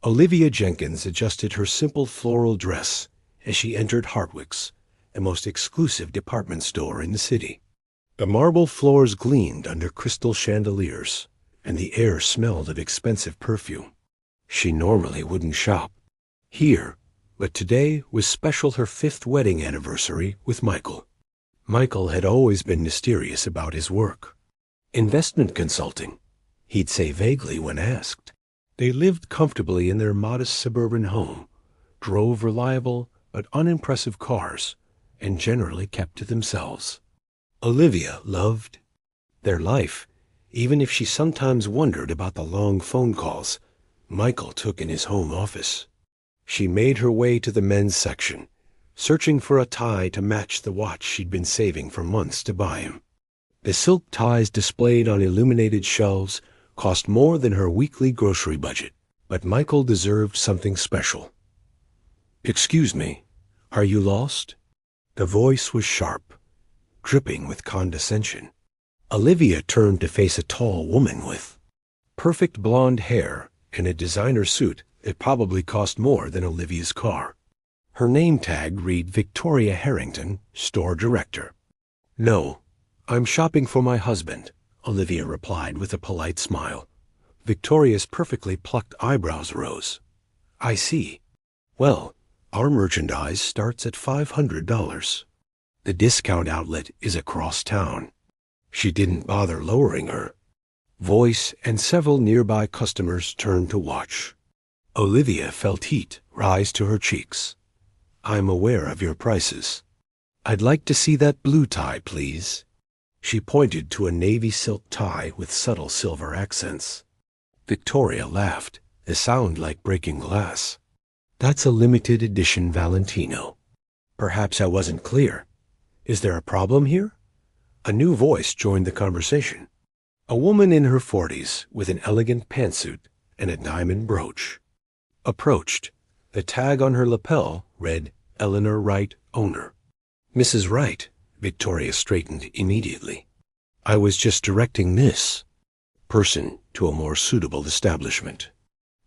Olivia Jenkins adjusted her simple floral dress as she entered Hartwick's, the most exclusive department store in the city. The marble floors gleamed under crystal chandeliers, and the air smelled of expensive perfume. She normally wouldn't shop here, but today was special, her 5th wedding anniversary with Michael. Michael had always been mysterious about his work. Investment consulting, he'd say vaguely when asked. They lived comfortably in their modest suburban home, drove reliable but unimpressive cars, and generally kept to themselves. Olivia loved their life, even if she sometimes wondered about the long phone calls Michael took in his home office. She made her way to the men's section, searching for a tie to match the watch she'd been saving for months to buy him. The silk ties displayed on illuminated shelves cost more than her weekly grocery budget, but Michael deserved something special. "Excuse me, are you lost?" The voice was sharp, dripping with condescension. Olivia turned to face a tall woman with perfect blonde hair and a designer suit that probably cost more than Olivia's car. Her name tag read Victoria Harrington, store director. "No, I'm shopping for my husband," Olivia replied with a polite smile. Victoria's perfectly plucked eyebrows rose. "I see. Well, our merchandise starts at $500. The discount outlet is across town." She didn't bother lowering her voice, and several nearby customers turned to watch. Olivia felt heat rise to her cheeks. "I'm aware of your prices. I'd like to see that blue tie, please." She pointed to a navy silk tie with subtle silver accents. Victoria laughed, a sound like breaking glass. "That's a limited edition Valentino." "Perhaps I wasn't clear. Is there a problem here?" A new voice joined the conversation. A woman in her 40s with an elegant pantsuit and a diamond brooch approached. The tag on her lapel read Eleanor Wright, owner. "Mrs. Wright," Victoria straightened immediately. "I was just directing this person to a more suitable establishment."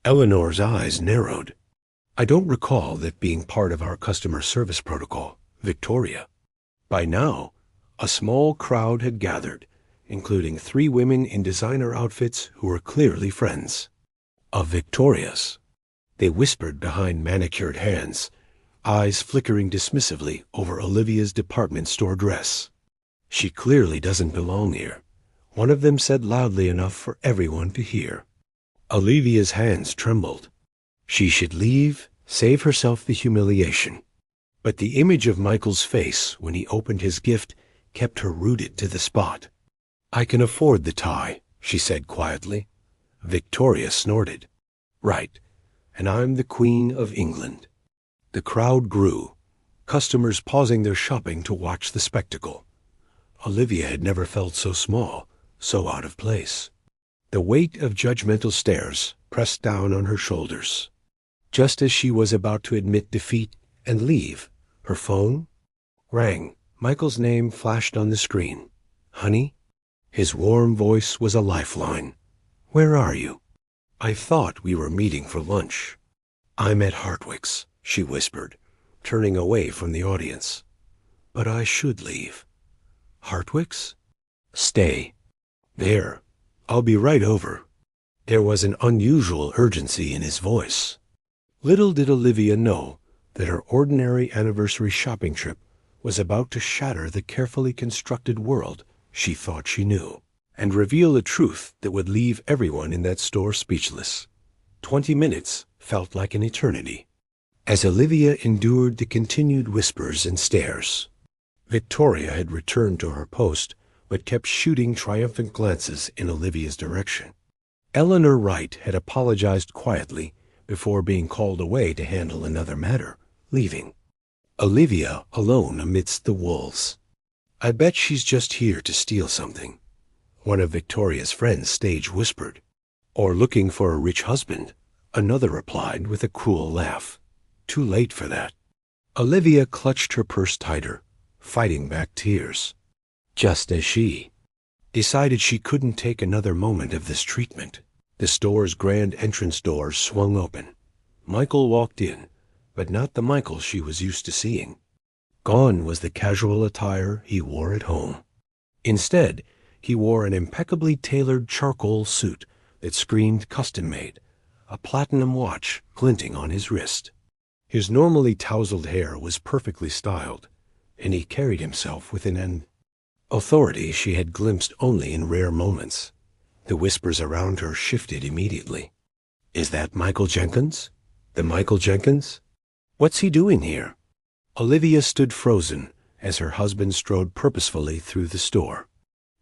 Eleanor's eyes narrowed. "I don't recall that being part of our customer service protocol, Victoria." By now, a small crowd had gathered, including 3 women in designer outfits who were clearly friends of Victoria's. They whispered behind manicured hands, eyes flickering dismissively over Olivia's department store dress. "She clearly doesn't belong here," one of them said loudly enough for everyone to hear. Olivia's hands trembled. She should leave, save herself the humiliation. But the image of Michael's face when he opened his gift kept her rooted to the spot. "I can afford the tie," she said quietly. Victoria snorted. "Right, and I'm the Queen of England." The crowd grew, customers pausing their shopping to watch the spectacle. Olivia had never felt so small, so out of place. The weight of judgmental stares pressed down on her shoulders. Just as she was about to admit defeat and leave, her phone rang. Michael's name flashed on the screen. "Honey?" His warm voice was a lifeline. "Where are you?" "I thought we were meeting for lunch." "I'm at Hartwick's," she whispered, turning away from the audience. "But I should leave." "Hartwick's?" "Stay." "There. I'll be right over." There was an unusual urgency in his voice. Little did Olivia know that her ordinary anniversary shopping trip was about to shatter the carefully constructed world she thought she knew, and reveal a truth that would leave everyone in that store speechless. 20 minutes felt like an eternity, as Olivia endured the continued whispers and stares. Victoria had returned to her post, but kept shooting triumphant glances in Olivia's direction. Eleanor Wright had apologized quietly before being called away to handle another matter, leaving Olivia alone amidst the wolves. "I bet she's just here to steal something," one of Victoria's friends stage whispered. "Or looking for a rich husband," another replied with a cruel laugh. "Too late for that." Olivia clutched her purse tighter, fighting back tears. Just as she decided she couldn't take another moment of this treatment, the store's grand entrance doors swung open, Michael walked in, but not the Michael she was used to seeing. Gone was the casual attire he wore at home. Instead, he wore an impeccably tailored charcoal suit that screamed custom-made, a platinum watch glinting on his wrist. His normally tousled hair was perfectly styled, and he carried himself with an authority she had glimpsed only in rare moments. The whispers around her shifted immediately. "Is that Michael Jenkins? The Michael Jenkins? What's he doing here?" Olivia stood frozen as her husband strode purposefully through the store.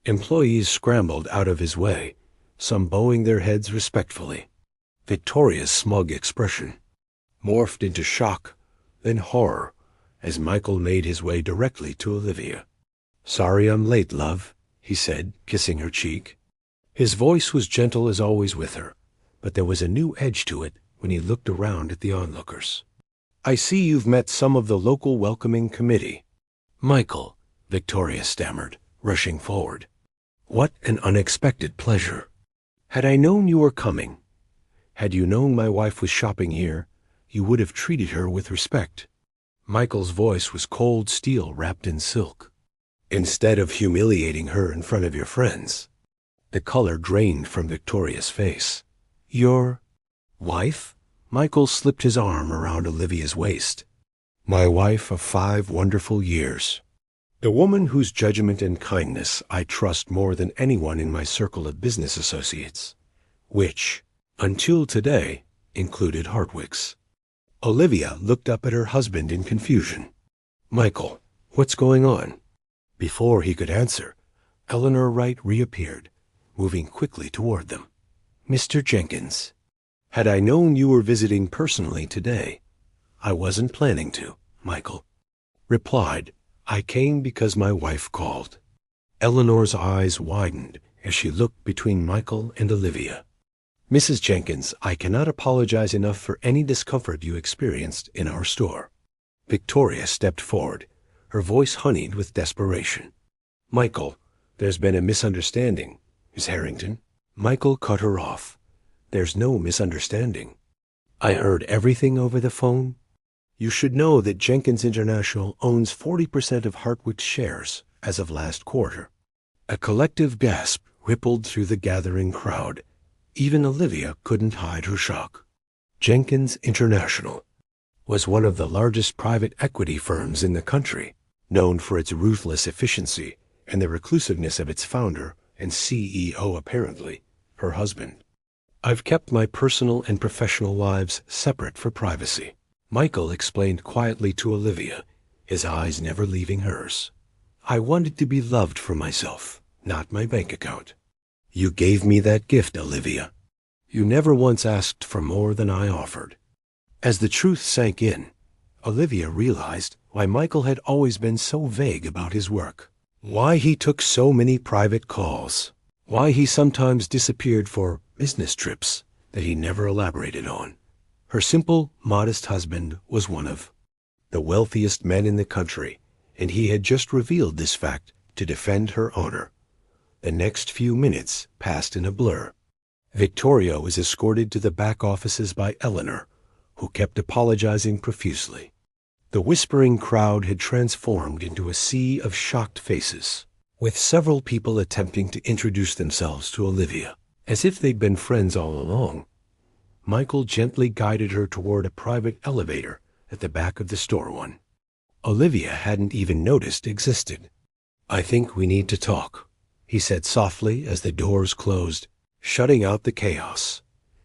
Employees scrambled out of his way, some bowing their heads respectfully. Victoria's smug expression morphed into shock, then horror, as Michael made his way directly to Olivia. "Sorry I'm late, love," he said, kissing her cheek. His voice was gentle as always with her, but there was a new edge to it when he looked around at the onlookers. "I see you've met some of the local welcoming committee." "Michael," Victoria stammered, rushing forward. "What an unexpected pleasure. Had I known you were coming, had you known my wife was shopping here, you would have treated her with respect." Michael's voice was cold steel wrapped in silk. "Instead of humiliating her in front of your friends." The color drained from Victoria's face. "Your wife?" Michael slipped his arm around Olivia's waist. "My wife of 5 wonderful years. The woman whose judgment and kindness I trust more than anyone in my circle of business associates, which, until today, included Hartwick's." Olivia looked up at her husband in confusion. "Michael, what's going on?" Before he could answer, Eleanor Wright reappeared, moving quickly toward them. "Mr. Jenkins, had I known you were visiting personally today, I wasn't planning to," Michael replied. "I came because my wife called." Eleanor's eyes widened as she looked between Michael and Olivia. "Mrs. Jenkins, I cannot apologize enough for any discomfort you experienced in our store." Victoria stepped forward, her voice honeyed with desperation. "Michael, there's been a misunderstanding, Miss Harrington." Michael cut her off. "There's no misunderstanding. I heard everything over the phone. You should know that Jenkins International owns 40% of Hartwick's shares as of last quarter." A collective gasp rippled through the gathering crowd. Even Olivia couldn't hide her shock. Jenkins International was one of the largest private equity firms in the country, known for its ruthless efficiency and the reclusiveness of its founder and CEO, apparently, her husband. "I've kept my personal and professional lives separate for privacy," Michael explained quietly to Olivia, his eyes never leaving hers. "I wanted to be loved for myself, not my bank account. You gave me that gift, Olivia. You never once asked for more than I offered." As the truth sank in, Olivia realized why Michael had always been so vague about his work, why he took so many private calls, why he sometimes disappeared for business trips that he never elaborated on. Her simple, modest husband was one of the wealthiest men in the country, and he had just revealed this fact to defend her honor. The next few minutes passed in a blur. Victoria was escorted to the back offices by Eleanor, who kept apologizing profusely. The whispering crowd had transformed into a sea of shocked faces, with several people attempting to introduce themselves to Olivia, as if they'd been friends all along. Michael gently guided her toward a private elevator at the back of the store one Olivia hadn't even noticed existed. "I think we need to talk," he said softly as the doors closed, shutting out the chaos.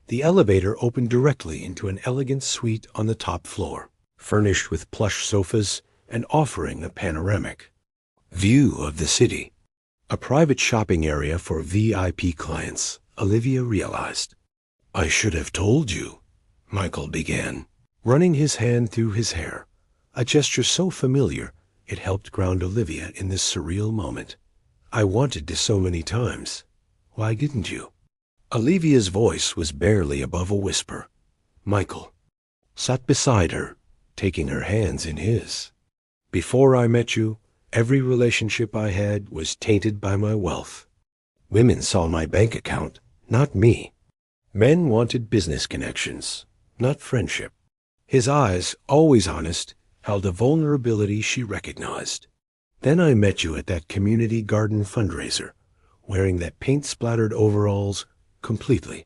The elevator opened directly into an elegant suite on the top floor, furnished with plush sofas and offering a panoramic view of the city. A private shopping area for VIP clients, Olivia realized. "I should have told you," Michael began, running his hand through his hair, a gesture so familiar it helped ground Olivia in this surreal moment. "I wanted to so many times. Why didn't you?" Olivia's voice was barely above a whisper. Michael sat beside her, taking her hands in his. "Before I met you, every relationship I had was tainted by my wealth. Women saw my bank account, not me. Men wanted business connections. not friendship. His eyes, always honest, held a vulnerability she recognized. Then I met you at that community garden fundraiser, wearing that paint-splattered overalls completely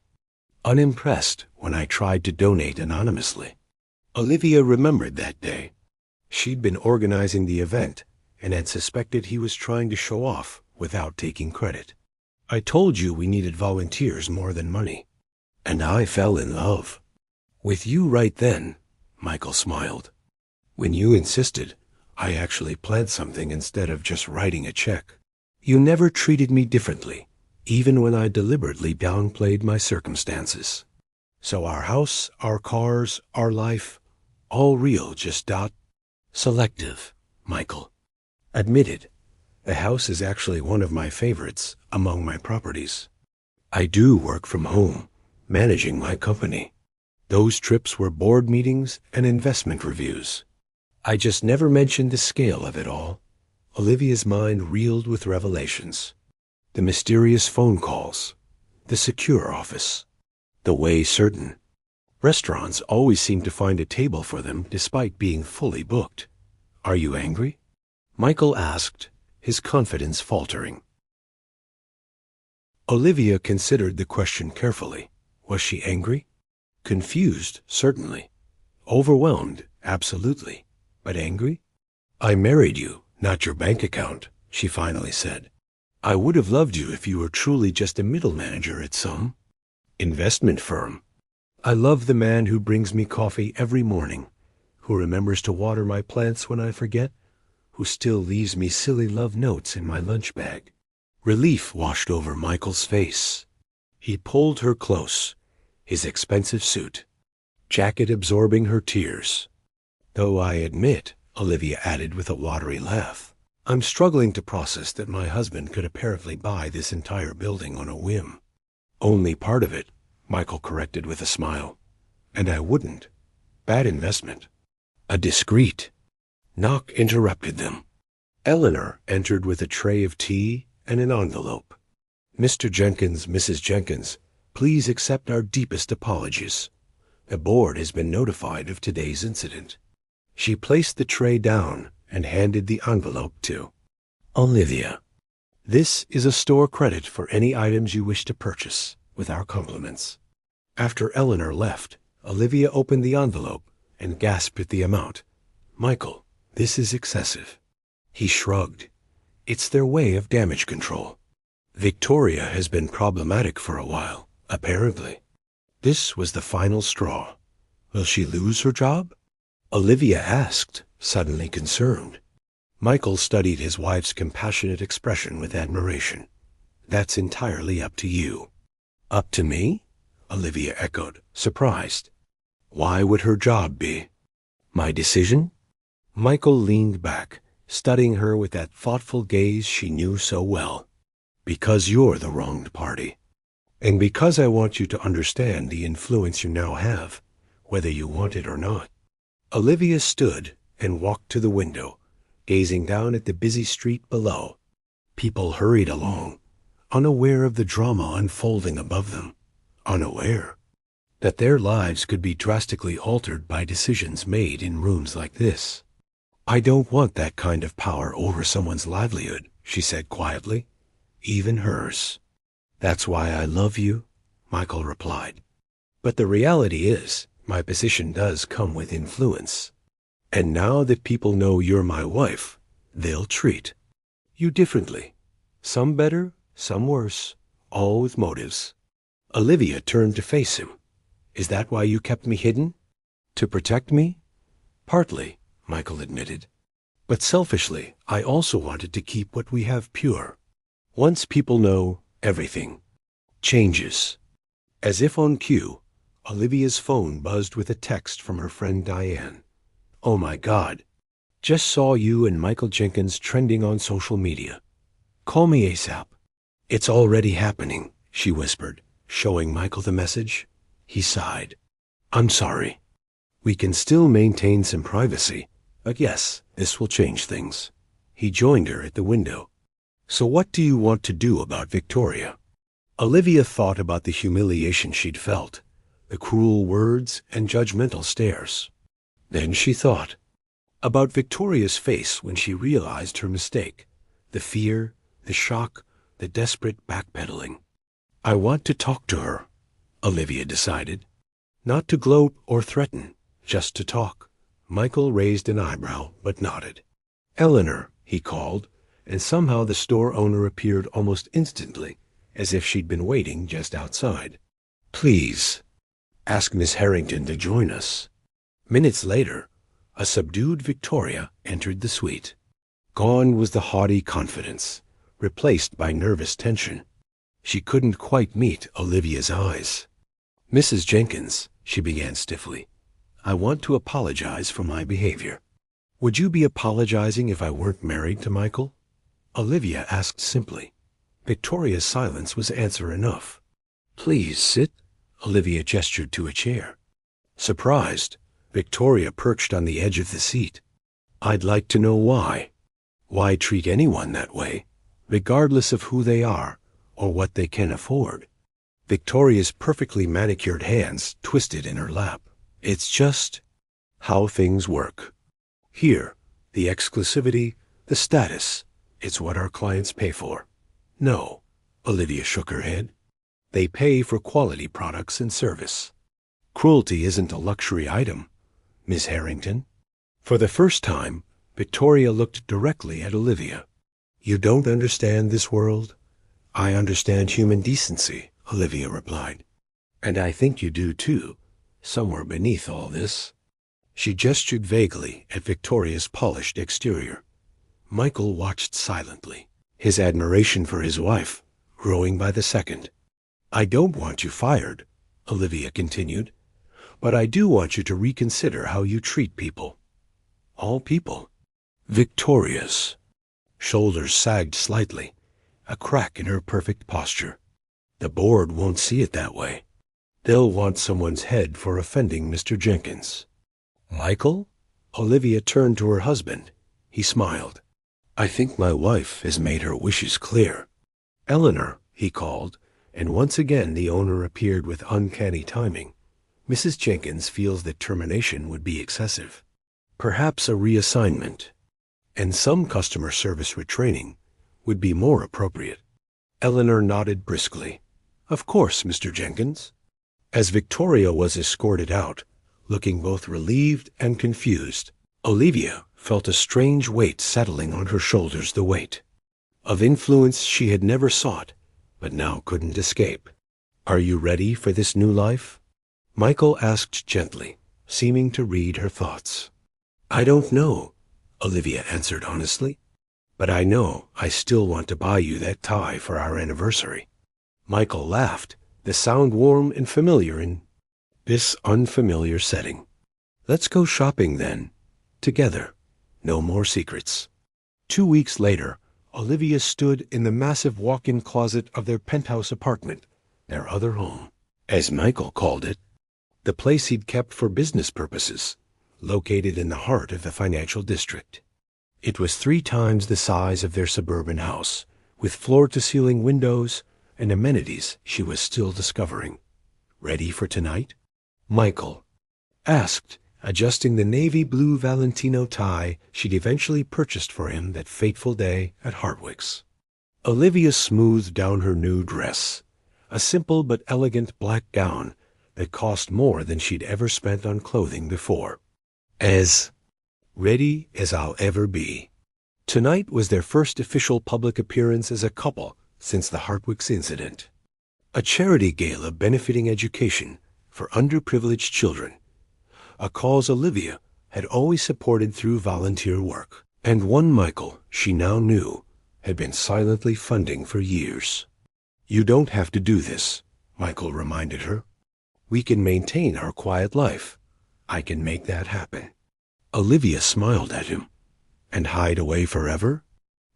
unimpressed when I tried to donate anonymously. Olivia remembered that day. She'd been organizing the event and had suspected he was trying to show off without taking credit. I told you we needed volunteers more than money, and I fell in love with you right then, Michael smiled. When you insisted, I actually planned something instead of just writing a check. You never treated me differently, even when I deliberately downplayed my circumstances. So our house, our cars, our life, all real, just selective, Michael admitted. The house is actually one of my favorites among my properties. I do work from home, managing my company. Those trips were board meetings and investment reviews. I just never mentioned the scale of it all. Olivia's mind reeled with revelations. The mysterious phone calls, the secure office, the way certain restaurants always seem to find a table for them despite being fully booked. Are you angry? Michael asked, his confidence faltering. Olivia considered the question carefully. Was she angry? Confused, certainly. Overwhelmed, absolutely. But angry? I married you, not your bank account, she finally said. I would have loved you if you were truly just a middle manager at some investment firm. I love the man who brings me coffee every morning, who remembers to water my plants when I forget, who still leaves me silly love notes in my lunch bag. Relief washed over Michael's face. He pulled her close, his expensive suit, jacket absorbing her tears. Though I admit, Olivia added with a watery laugh, I'm struggling to process that my husband could apparently buy this entire building on a whim. Only part of it, Michael corrected with a smile. And I wouldn't. Bad investment. A discreet knock interrupted them. Eleanor entered with a tray of tea and an envelope. Mr. Jenkins, Mrs. Jenkins, please accept our deepest apologies. The board has been notified of today's incident. She placed the tray down and handed the envelope to Olivia. This is a store credit for any items you wish to purchase, with our compliments. After Eleanor left, Olivia opened the envelope and gasped at the amount. Michael, this is excessive. He shrugged. It's their way of damage control. Victoria has been problematic for a while, apparently. This was the final straw. Will she lose her job? Olivia asked, suddenly concerned. Michael studied his wife's compassionate expression with admiration. That's entirely up to you. Up to me? Olivia echoed, surprised. Why would her job be my decision? Michael leaned back, studying her with that thoughtful gaze she knew so well. Because you're the wronged party. And because I want you to understand the influence you now have, whether you want it or not. Olivia stood and walked to the window, gazing down at the busy street below. People hurried along, unaware of the drama unfolding above them, unaware that their lives could be drastically altered by decisions made in rooms like this. I don't want that kind of power over someone's livelihood, she said quietly, even hers. That's why I love you, Michael replied. But the reality is, my position does come with influence. And now that people know you're my wife, they'll treat you differently. Some better, some worse, all with motives. Olivia turned to face him. Is that why you kept me hidden? To protect me? Partly, Michael admitted. But selfishly, I also wanted to keep what we have pure. Once people know, everything changes. As if on cue, Olivia's phone buzzed with a text from her friend Diane. Oh my God. Just saw you and Michael Jenkins trending on social media. Call me ASAP. It's already happening, she whispered, showing Michael the message. He sighed. I'm sorry. We can still maintain some privacy, but yes, this will change things. He joined her at the window. So what do you want to do about Victoria? Olivia thought about the humiliation she'd felt, the cruel words and judgmental stares. Then she thought about Victoria's face when she realized her mistake, the fear, the shock, the desperate backpedaling. I want to talk to her, Olivia decided. Not to gloat or threaten, just to talk. Michael raised an eyebrow but nodded. Eleanor, he called, and somehow the store owner appeared almost instantly, as if she'd been waiting just outside. Please, ask Miss Harrington to join us. Minutes later, a subdued Victoria entered the suite. Gone was the haughty confidence, replaced by nervous tension. She couldn't quite meet Olivia's eyes. Mrs. Jenkins, she began stiffly, I want to apologize for my behavior. Would you be apologizing if I weren't married to Michael? Olivia asked simply. Victoria's silence was answer enough. Please sit. Olivia gestured to a chair. Surprised, Victoria perched on the edge of the seat. I'd like to know why. Why treat anyone that way, regardless of who they are or what they can afford? Victoria's perfectly manicured hands twisted in her lap. It's just how things work. Here, the exclusivity, the status, it's what our clients pay for. No, Olivia shook her head. They pay for quality products and service. Cruelty isn't a luxury item, Miss Harrington. For the first time, Victoria looked directly at Olivia. You don't understand this world? I understand human decency, Olivia replied. And I think you do too, somewhere beneath all this. She gestured vaguely at Victoria's polished exterior. Michael watched silently, his admiration for his wife growing by the second. I don't want you fired, Olivia continued, but I do want you to reconsider how you treat people. All people. Victoria's shoulders sagged slightly, a crack in her perfect posture. The board won't see it that way. They'll want someone's head for offending Mr. Jenkins. Michael? Olivia turned to her husband. He smiled. I think my wife has made her wishes clear. Eleanor, he called, and once again the owner appeared with uncanny timing. Mrs. Jenkins feels that termination would be excessive. Perhaps a reassignment, and some customer service retraining would be more appropriate. Eleanor nodded briskly. Of course, Mr. Jenkins. As Victoria was escorted out, looking both relieved and confused, Olivia felt a strange weight settling on her shoulders, the weight of influence she had never sought, but now couldn't escape. Are you ready for this new life? Michael asked gently, seeming to read her thoughts. I don't know, Olivia answered honestly, but I know I still want to buy you that tie for our anniversary. Michael laughed, the sound warm and familiar in this unfamiliar setting. Let's go shopping then, together. No more secrets. 2 weeks later, Olivia stood in the massive walk-in closet of their penthouse apartment, their other home, as Michael called it, the place he'd kept for business purposes, located in the heart of the financial district. It was 3 times the size of their suburban house, with floor-to-ceiling windows and amenities she was still discovering. Ready for tonight? Michael asked, adjusting the navy blue Valentino tie she'd eventually purchased for him that fateful day at Hardwick's. Olivia smoothed down her new dress, a simple but elegant black gown that cost more than she'd ever spent on clothing before. As ready as I'll ever be. Tonight was their first official public appearance as a couple since the Hardwick's incident. A charity gala benefiting education for underprivileged children, a cause Olivia had always supported through volunteer work, and one Michael, she now knew, had been silently funding for years. You don't have to do this, Michael reminded her. We can maintain our quiet life. I can make that happen. Olivia smiled at him. And hide away forever?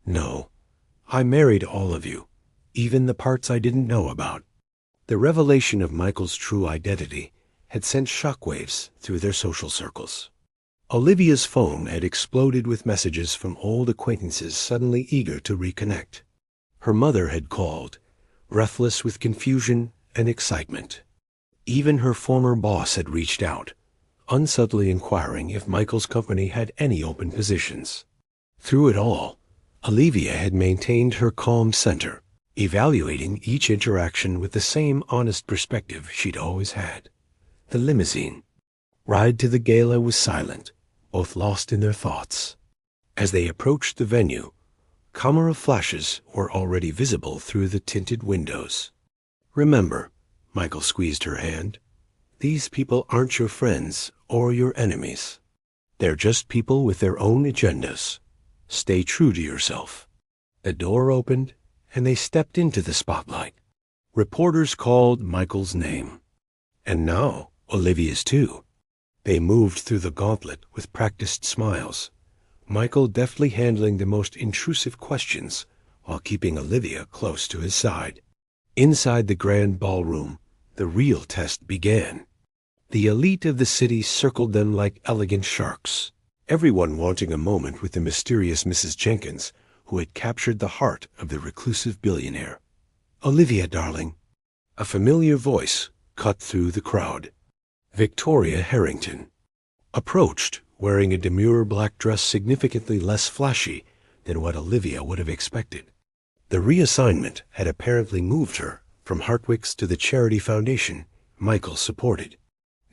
No. I married all of you, even the parts I didn't know about. The revelation of Michael's true identity had sent shockwaves through their social circles. Olivia's phone had exploded with messages from old acquaintances suddenly eager to reconnect. Her mother had called, breathless with confusion and excitement. Even her former boss had reached out, unsubtly inquiring if Michael's company had any open positions. Through it all, Olivia had maintained her calm center, evaluating each interaction with the same honest perspective she'd always had. The limousine ride to the gala was silent, both lost in their thoughts. As they approached the venue, camera flashes were already visible through the tinted windows. "Remember," Michael squeezed her hand, "these people aren't your friends or your enemies. They're just people with their own agendas. Stay true to yourself." The door opened, and they stepped into the spotlight. Reporters called Michael's name. And now Olivia's too. They moved through the gauntlet with practiced smiles, Michael deftly handling the most intrusive questions while keeping Olivia close to his side. Inside the grand ballroom, the real test began. The elite of the city circled them like elegant sharks, everyone wanting a moment with the mysterious Mrs. Jenkins, who had captured the heart of the reclusive billionaire. "Olivia, darling." A familiar voice cut through the crowd. Victoria Harrington approached, wearing a demure black dress significantly less flashy than what Olivia would have expected. The reassignment had apparently moved her from Hartwick's to the charity foundation Michael supported.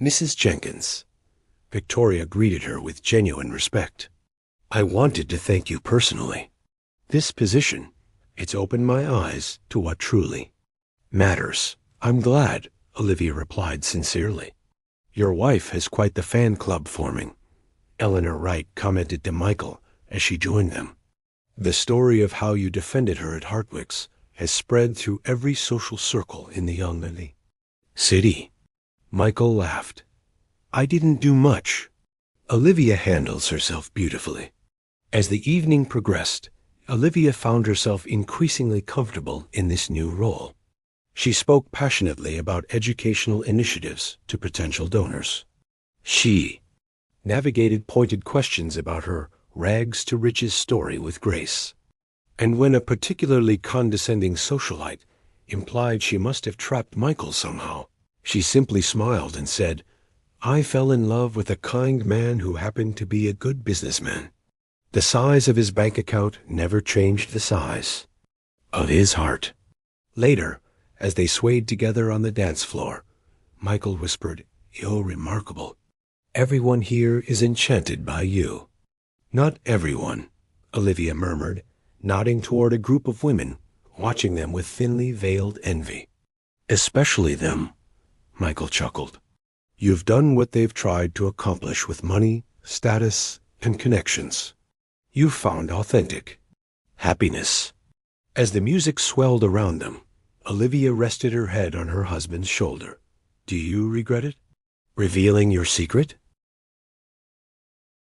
"Mrs. Jenkins." Victoria greeted her with genuine respect. "I wanted to thank you personally. This position, it's opened my eyes to what truly matters." "I'm glad," Olivia replied sincerely. "Your wife has quite the fan club forming," Eleanor Wright commented to Michael as she joined them. "The story of how you defended her at Hartwick's has spread through every social circle in the young city." Michael laughed. "I didn't do much. Olivia handles herself beautifully." As the evening progressed, Olivia found herself increasingly comfortable in this new role. She spoke passionately about educational initiatives to potential donors. She navigated pointed questions about her rags to riches story with grace. And when a particularly condescending socialite implied she must have trapped Michael somehow, she simply smiled and said, "I fell in love with a kind man who happened to be a good businessman." The size of his bank account never changed the size of his heart. Later, as they swayed together on the dance floor, Michael whispered, "You're remarkable. Everyone here is enchanted by you." "Not everyone," Olivia murmured, nodding toward a group of women, watching them with thinly veiled envy. "Especially them," Michael chuckled. "You've done what they've tried to accomplish with money, status, and connections. You've found authentic happiness." As the music swelled around them, Olivia rested her head on her husband's shoulder. "Do you regret it? Revealing your secret?"